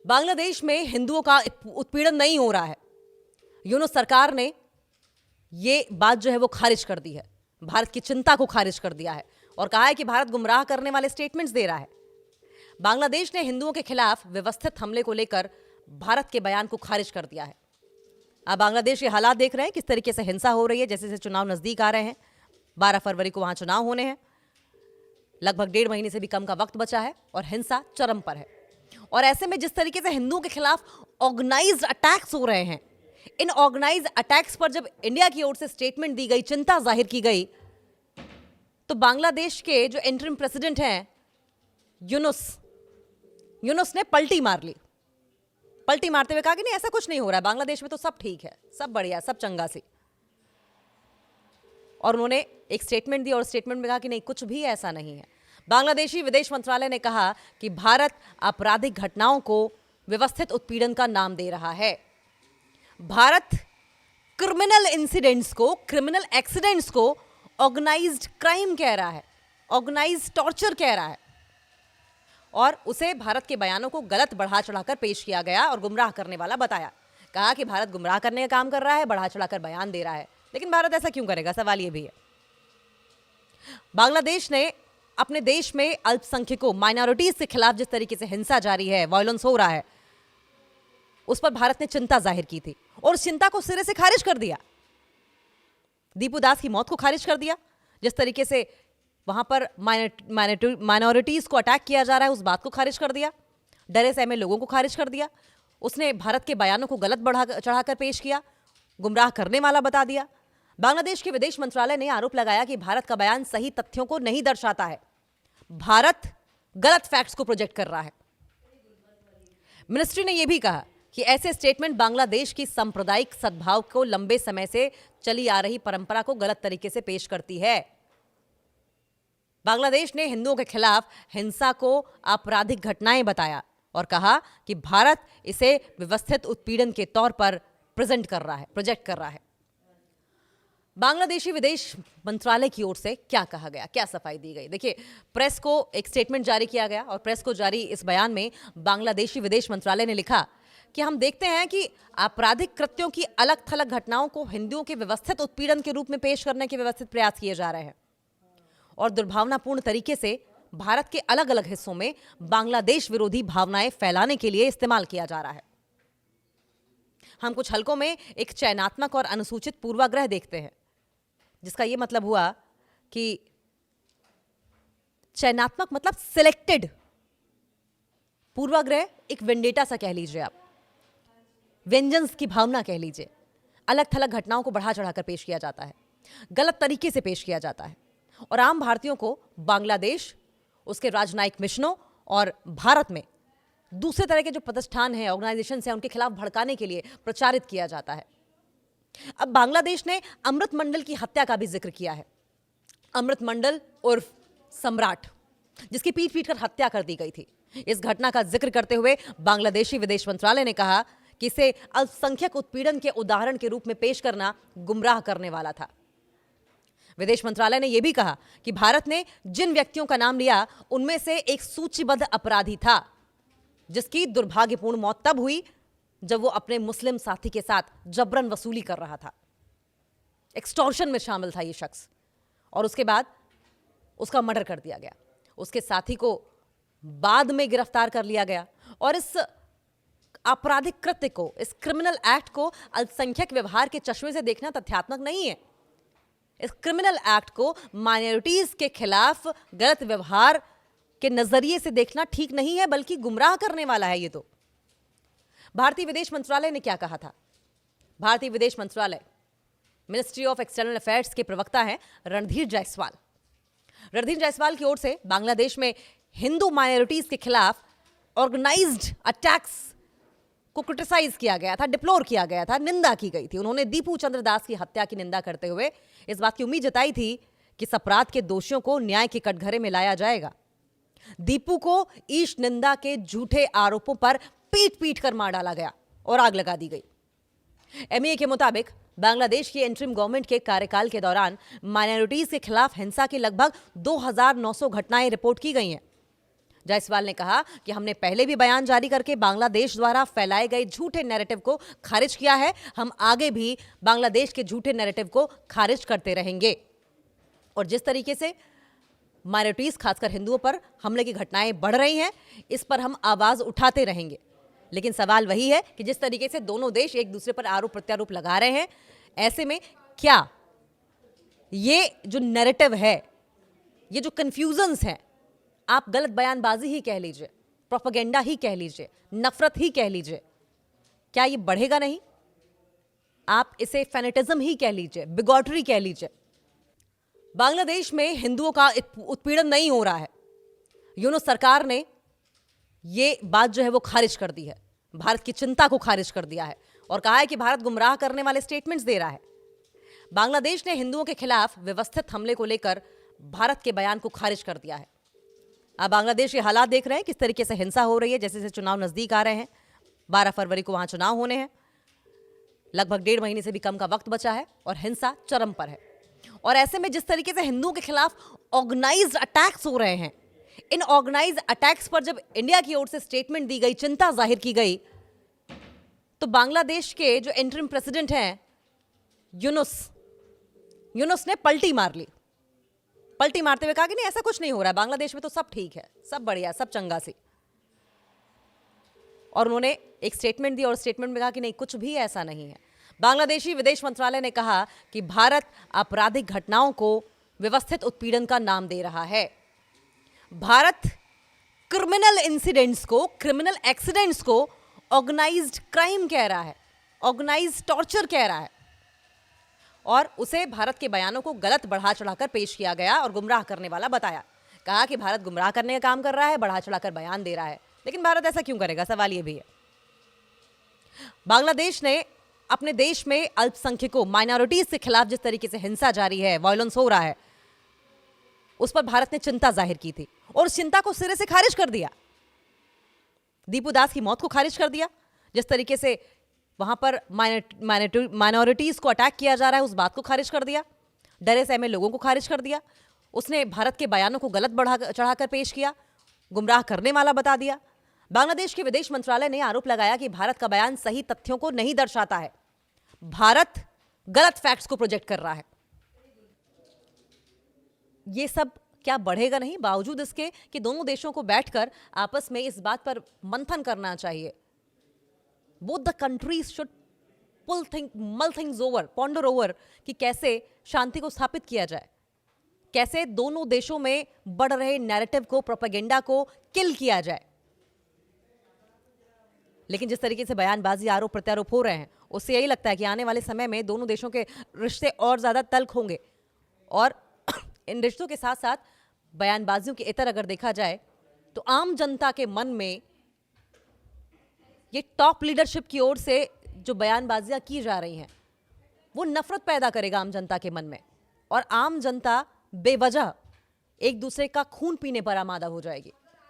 बांग्लादेश में हिंदुओं का उत्पीड़न नहीं हो रहा है। यूनुस सरकार ने ये बात जो है वो खारिज कर दी है, भारत की चिंता को खारिज कर दिया है और कहा है कि भारत गुमराह करने वाले स्टेटमेंट्स दे रहा है। बांग्लादेश ने हिंदुओं के खिलाफ व्यवस्थित हमले को लेकर भारत के बयान को खारिज कर दिया है। अब बांग्लादेश के हालात देख रहे हैं, किस तरीके से हिंसा हो रही है। जैसे जैसे चुनाव नजदीक आ रहे हैं, 12 फरवरी को वहां चुनाव होने हैं, लगभग 1.5 महीने से भी कम का वक्त बचा है और हिंसा चरम पर है। और ऐसे में जिस तरीके से हिंदुओं के खिलाफ ऑर्गेनाइज्ड अटैक्स हो रहे हैं, इन ऑर्गेनाइज्ड अटैक्स पर जब इंडिया की ओर से स्टेटमेंट दी गई, चिंता जाहिर की गई, तो बांग्लादेश के जो इंटरिम प्रेसिडेंट हैं यूनुस ने पलटी मार ली। पलटी मारते हुए कहा कि नहीं, ऐसा कुछ नहीं हो रहा है, बांग्लादेश में तो सब ठीक है, सब बढ़िया, सब चंगा सी। और उन्होंने एक स्टेटमेंट दी और स्टेटमेंट में कहा कि नहीं, कुछ भी ऐसा नहीं है। बांग्लादेशी विदेश मंत्रालय ने कहा कि भारत आपराधिक घटनाओं को व्यवस्थित उत्पीड़न का नाम दे रहा है। भारत क्रिमिनल इंसिडेंट्स को, क्रिमिनल एक्सीडेंट्स को ऑर्गेनाइज्ड क्राइम कह रहा है, ऑर्गेनाइज्ड टॉर्चर कह रहा है, और उसे भारत के बयानों को गलत बढ़ा चढ़ाकर पेश किया गया और गुमराह करने वाला बताया। कहा कि भारत गुमराह करने का काम कर रहा है, बढ़ा चढ़ाकर बयान दे रहा है। लेकिन भारत ऐसा क्यों करेगा, सवाल यह भी है। बांग्लादेश ने अपने देश में अल्पसंख्यकों, माइनॉरिटीज के खिलाफ जिस तरीके से हिंसा जारी है, वायलेंस हो रहा है, उस पर भारत ने चिंता जाहिर की थी और उस चिंता को सिरे से खारिज कर दिया। दीपू दास की मौत को खारिज कर दिया, जिस तरीके से वहां पर माइनॉरिटीज को अटैक किया जा रहा है, उस बात को खारिज कर दिया। डरे सहमे लोगों को खारिज कर दिया। उसने भारत के बयानों को गलत बढ़ा चढ़ाकर पेश किया, गुमराह करने वाला बता दिया। बांग्लादेश के विदेश मंत्रालय ने आरोप लगाया कि भारत का बयान सही तथ्यों को नहीं दर्शाता है, भारत गलत फैक्ट्स को प्रोजेक्ट कर रहा है। मिनिस्ट्री ने यह भी कहा कि ऐसे स्टेटमेंट बांग्लादेश की सांप्रदायिक सद्भाव को, लंबे समय से चली आ रही परंपरा को गलत तरीके से पेश करती है। बांग्लादेश ने हिंदुओं के खिलाफ हिंसा को आपराधिक घटनाएं बताया और कहा कि भारत इसे व्यवस्थित उत्पीड़न के तौर पर प्रोजेक्ट कर रहा है। बांग्लादेशी विदेश मंत्रालय की ओर से क्या कहा गया, क्या सफाई दी गई, देखिए। प्रेस को एक स्टेटमेंट जारी किया गया और प्रेस को जारी इस बयान में बांग्लादेशी विदेश मंत्रालय ने लिखा कि हम देखते हैं कि आपराधिक कृत्यों की अलग थलग घटनाओं को हिंदुओं के व्यवस्थित उत्पीड़न के रूप में पेश करने के व्यवस्थित प्रयास किए जा रहे हैं और दुर्भावनापूर्ण तरीके से भारत के अलग अलग हिस्सों में बांग्लादेश विरोधी भावनाएं फैलाने के लिए इस्तेमाल किया जा रहा है। हम कुछ हलकों में एक चयनात्मक और अनुसूचित पूर्वाग्रह देखते हैं, जिसका यह मतलब हुआ कि चयनात्मक मतलब सिलेक्टेड, पूर्वाग्रह एक वेंडेटा सा कह लीजिए, आप वेंजेंस की भावना कह लीजिए। अलग थलग घटनाओं को बढ़ा चढ़ाकर पेश किया जाता है, गलत तरीके से पेश किया जाता है और आम भारतीयों को बांग्लादेश, उसके राजनयिक मिशनों और भारत में दूसरे तरह के जो प्रतिष्ठान हैं, ऑर्गेनाइजेशन हैं, उनके खिलाफ भड़काने के लिए प्रचारित किया जाता है। अब बांग्लादेश ने अमृत मंडल की हत्या का भी जिक्र किया है। अमृत मंडल उर्फ सम्राट, जिसकी पीट पीट कर हत्या कर दी गई थी। इस घटना का जिक्र करते हुए बांग्लादेशी विदेश मंत्रालय ने कहा कि इसे अल्पसंख्यक उत्पीड़न के उदाहरण के रूप में पेश करना गुमराह करने वाला था। विदेश मंत्रालय ने यह भी कहा कि भारत ने जिन व्यक्तियों का नाम लिया, उनमें से एक सूचीबद्ध अपराधी था, जिसकी दुर्भाग्यपूर्ण मौत तब हुई जब वो अपने मुस्लिम साथी के साथ जबरन वसूली कर रहा था। एक्सटॉर्शन में शामिल था ये शख्स और उसके बाद उसका मर्डर कर दिया गया। उसके साथी को बाद में गिरफ्तार कर लिया गया और इस आपराधिक कृत्य को, इस क्रिमिनल एक्ट को अल्पसंख्यक व्यवहार के चश्मे से देखना तथ्यात्मक नहीं है। इस क्रिमिनल एक्ट को माइनॉरिटीज के खिलाफ गलत व्यवहार के नजरिए से देखना ठीक नहीं है, बल्कि गुमराह करने वाला है ये तो। भारतीय विदेश मंत्रालय ने क्या कहा था? भारतीय विदेश मंत्रालय, मिनिस्ट्री ऑफ एक्सटर्नल अफेयर्स के प्रवक्ता हैं रणधीर जायसवाल। रणधीर जायसवाल की ओर से बांग्लादेश में हिंदू माइनॉरिटीज के खिलाफ ऑर्गेनाइज्ड अटैक्स को क्रिटिसाइज किया गया था, डिप्लोर किया गया था, निंदा की गई थी। उन्होंने दीपू चंद्र दास की हत्या की निंदा करते हुए इस बात की उम्मीद जताई थी कि इस अपराध के दोषियों को न्याय के कटघरे में लाया जाएगा। दीपू को ईश निंदा के झूठे आरोपों पर पीट पीट कर मार डाला गया और आग लगा दी गई। एमईए के मुताबिक बांग्लादेश की इंटरिम गवर्नमेंट के कार्यकाल के दौरान माइनॉरिटीज के खिलाफ हिंसा की लगभग 2900 घटनाएं रिपोर्ट की गई हैं, जायसवाल ने कहा कि हमने पहले भी बयान जारी करके बांग्लादेश द्वारा फैलाए गए झूठे नैरेटिव को खारिज किया है। हम आगे भी बांग्लादेश के झूठे नैरेटिव को खारिज करते रहेंगे। और जिस तरीके से माइनॉरिटीज खासकर हिंदुओं पर हमले की घटनाएं बढ़ रही हैं, इस पर हम आवाज उठाते रहेंगे। लेकिन सवाल वही है कि जिस तरीके से दोनों देश एक दूसरे पर आरोप प्रत्यारोप लगा रहे हैं, ऐसे में क्या ये जो नैरेटिव है, ये जो कंफ्यूजन्स हैं, आप गलत बयानबाजी ही कह लीजिए, प्रोपेगेंडा ही कह लीजिए, नफरत ही कह लीजिए, क्या ये बढ़ेगा नहीं? आप इसे फैनेटिज्म ही कह लीजिए, बिगॉटरी कह लीजिए। बांग्लादेश में हिंदुओं का उत्पीड़न नहीं हो रहा है। यूनुस सरकार ने ये बात जो है वो खारिज कर दी है, भारत की चिंता को खारिज कर दिया है और कहा है कि भारत गुमराह करने वाले स्टेटमेंट्स दे रहा है। बांग्लादेश ने हिंदुओं के खिलाफ व्यवस्थित हमले को लेकर भारत के बयान को खारिज कर दिया है। आप बांग्लादेश के हालात देख रहे हैं, किस तरीके से हिंसा हो रही है। जैसे जैसे चुनाव नजदीक आ रहे हैं, 12 फरवरी को वहां चुनाव होने हैं, लगभग 1.5 महीने से भी कम का वक्त बचा है और हिंसा चरम पर है। और ऐसे में जिस तरीके से हिंदुओं के खिलाफ ऑर्गेनाइज्ड अटैक्स हो रहे हैं, इन ऑर्गेनाइज्ड अटैक्स पर जब इंडिया की ओर से स्टेटमेंट दी गई, चिंता जाहिर की गई, तो बांग्लादेश के जो इंटरिम प्रेसिडेंट हैं यूनुस ने पलटी मार ली। पलटी मारते हुए कहा कि नहीं, ऐसा कुछ नहीं हो रहा है, बांग्लादेश में तो सब ठीक है, सब बढ़िया, सब चंगा सी। और उन्होंने एक स्टेटमेंट दी और स्टेटमेंट में कहा कि नहीं, कुछ भी ऐसा नहीं है। बांग्लादेशी विदेश मंत्रालय ने कहा कि भारत आपराधिक घटनाओं को व्यवस्थित उत्पीड़न का नाम दे रहा है। भारत क्रिमिनल इंसिडेंट्स को, क्रिमिनल एक्सीडेंट्स को ऑर्गेनाइज्ड क्राइम कह रहा है, ऑर्गेनाइज्ड टॉर्चर कह रहा है। और उसे भारत के बयानों को गलत बढ़ा चढ़ाकर पेश किया गया और गुमराह करने वाला बताया। कहा कि भारत गुमराह करने का काम कर रहा है, बढ़ा चढ़ाकर बयान दे रहा है। लेकिन भारत ऐसा क्यों करेगा, सवाल यह भी है। बांग्लादेश ने अपने देश में अल्पसंख्यकों, माइनॉरिटीज के खिलाफ जिस तरीके से हिंसा जारी है, वायलेंस हो रहा है, उस पर भारत ने चिंता जाहिर की थी और उस चिंता को सिरे से खारिज कर दिया। दीपू दास की मौत को खारिज कर दिया। जिस तरीके से वहां पर माइनॉरिटीज को अटैक किया जा रहा है, उस बात को खारिज कर दिया। डरे सहमे लोगों को खारिज कर दिया। उसने भारत के बयानों को गलत बढ़ा चढ़ाकर पेश किया, गुमराह करने वाला बता दिया। बांग्लादेश के विदेश मंत्रालय ने आरोप लगाया कि भारत का बयान सही तथ्यों को नहीं दर्शाता है, भारत गलत फैक्ट्स को प्रोजेक्ट कर रहा है। ये सब क्या बढ़ेगा नहीं, बावजूद इसके कि दोनों देशों को बैठकर आपस में इस बात पर मंथन करना चाहिए। बोथ द कंट्रीज शुड मल थिंग्स ओवर, पॉन्डर ओवर कि कैसे शांति को स्थापित किया जाए, कैसे दोनों देशों में बढ़ रहे नैरेटिव को, प्रोपेगेंडा को किल किया जाए। लेकिन जिस तरीके से बयानबाजी, आरोप प्रत्यारोप हो रहे हैं, उससे यही लगता है कि आने वाले समय में दोनों देशों के रिश्ते और ज्यादा तल्ख होंगे। और इन रिश्तों के साथ साथ बयानबाजियों के इतर अगर देखा जाए तो आम जनता के मन में ये टॉप लीडरशिप की ओर से जो बयानबाजियां की जा रही हैं, वो नफरत पैदा करेगा आम जनता के मन में, और आम जनता बेवजह एक दूसरे का खून पीने पर आमादा हो जाएगी।